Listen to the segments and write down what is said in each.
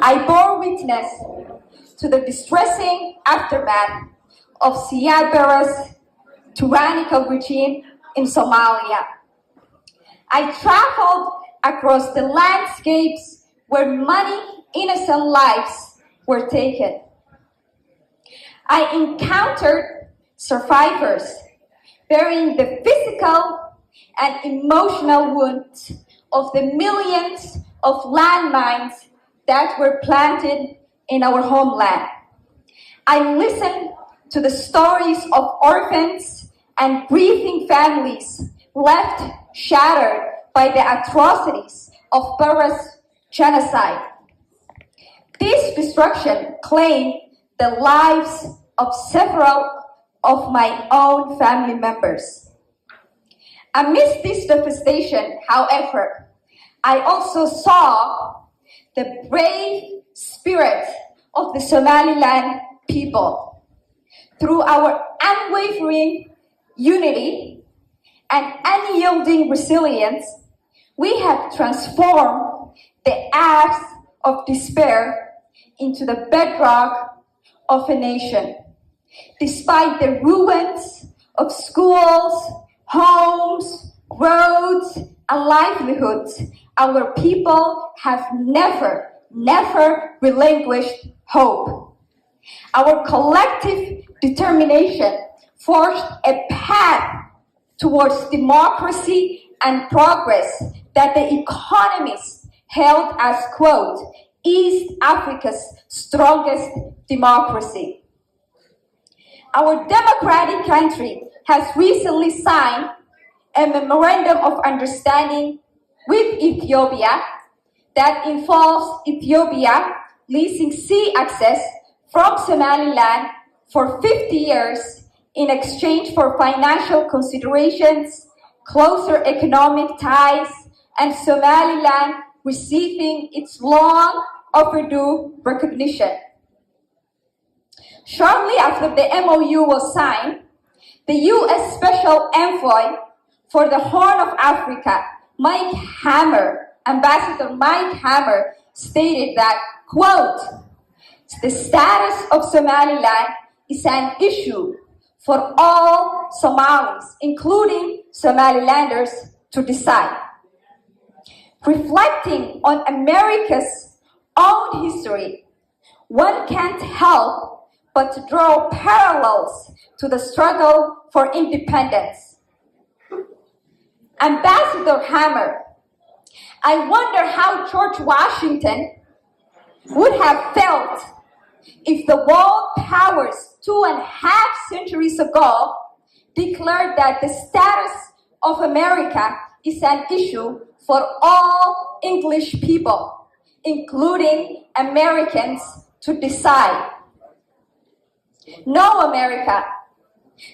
I bore witness to the distressing aftermath of Siad Barre's tyrannical regime in Somalia. I traveled across the landscapes where many innocent lives were taken. I encountered survivors bearing the physical and emotional wounds of the millions of landmines that were planted in our homeland. I listened to the stories of orphans and grieving families left shattered by the atrocities of Barre's genocide. This destruction claimed the lives of several of my own family members. Amidst this devastation, however, I also saw the brave spirit of the Somaliland people. Through our unwavering unity and unyielding resilience, we have transformed the acts of despair into the bedrock of a nation. Despite the ruins of schools, homes, roads, and livelihoods, our people have never relinquished hope. Our collective determination forged a path towards democracy and progress that the economists hailed as, quote, East Africa's strongest democracy. Our democratic country has recently signed a memorandum of understanding with Ethiopia that involves Ethiopia leasing sea access from Somaliland for 50 years in exchange for financial considerations, closer economic ties, and Somaliland receiving its long overdue recognition. Shortly after the MOU was signed, the U.S. Special Envoy for the Horn of Africa, Ambassador Mike Hammer, stated that, quote, the status of Somaliland is an issue for all Somalis, including Somalilanders, to decide. Reflecting on America's own history, one can't help but to draw parallels to the struggle for independence. Ambassador Hammer, I wonder how George Washington would have felt if the world powers 2.5 centuries ago declared that the status of America is an issue for all English people, including Americans, to decide. No, America,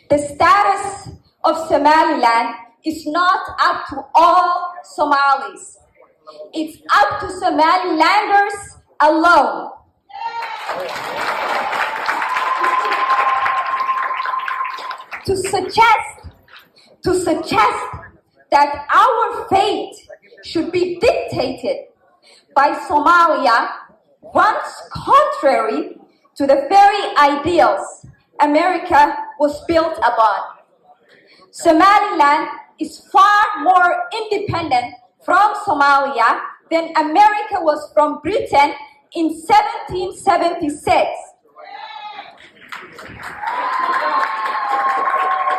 the status of Somaliland is not up to all Somalis. It's up to Somalilanders alone. To suggest that our fate should be dictated by Somalia runs contrary to the very ideals America was built upon. Somaliland is far more independent from Somalia than America was from Britain in 1776.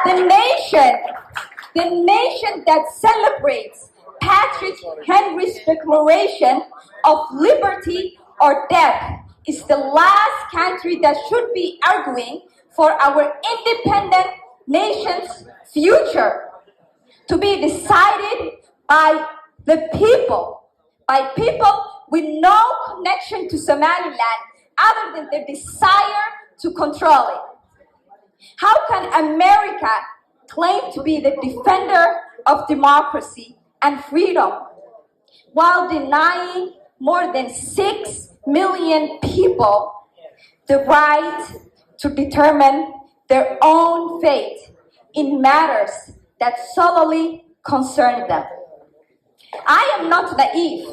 The nation that celebrates Patrick Henry's Declaration of Liberty or Death is the last country that should be arguing for our independent nation's future to be decided by the people, by people with no connection to Somaliland other than their desire to control it. How can America claim to be the defender of democracy and freedom while denying more than 6 million people the right to determine their own fate in matters that solely concern them? I am not naive.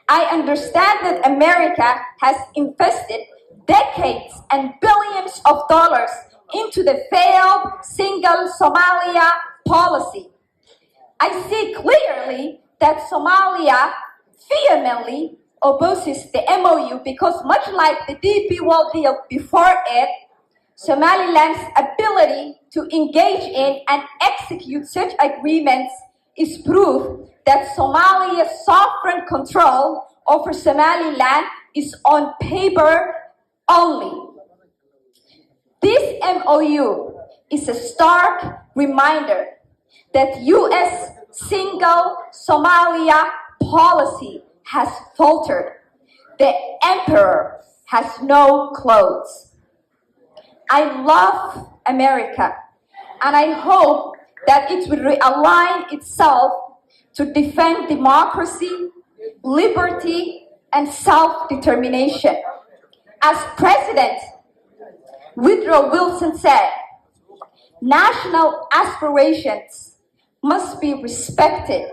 I understand that America has invested decades and billions of dollars into the failed single Somalia policy. I see clearly that Somalia vehemently opposes the MOU because, much like the DP World deal before it, Somaliland's ability to engage in and execute such agreements is proof that Somalia's sovereign control over Somaliland is on paper only. This MOU is a stark reminder that U.S. single Somalia policy has faltered. The emperor has no clothes. I love America, and I hope that it will realign itself to defend democracy, liberty, and self-determination. As President Woodrow Wilson said, national aspirations must be respected.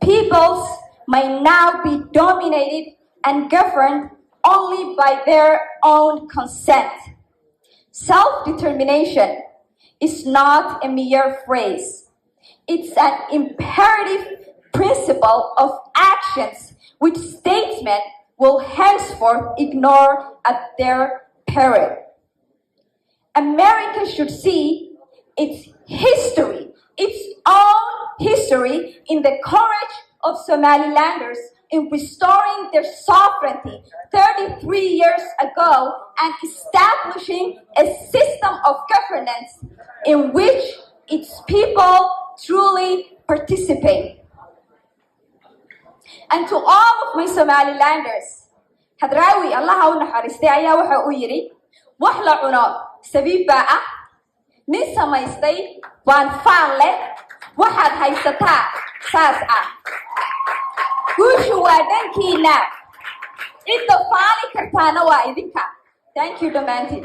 Peoples may now be dominated and governed only by their own consent. Self-determination is not a mere phrase. It's an imperative principle of actions which statesmen will henceforth ignore at their peril. America should see its history, its own history, in the courage of Somalilanders in restoring their sovereignty 33 years ago and establishing a system of governance in which its people truly participate. And to all of my Somalilanders, Hadrawi Allah ha u naxariistay ayaa waxa uu yiri wax la cuno sabiib baa ah nin samaystay waan faan leh waxaad haysataa saas ah guushu waa dhankiina cidda faali kartaana waa idinka. Thank you, Damanti.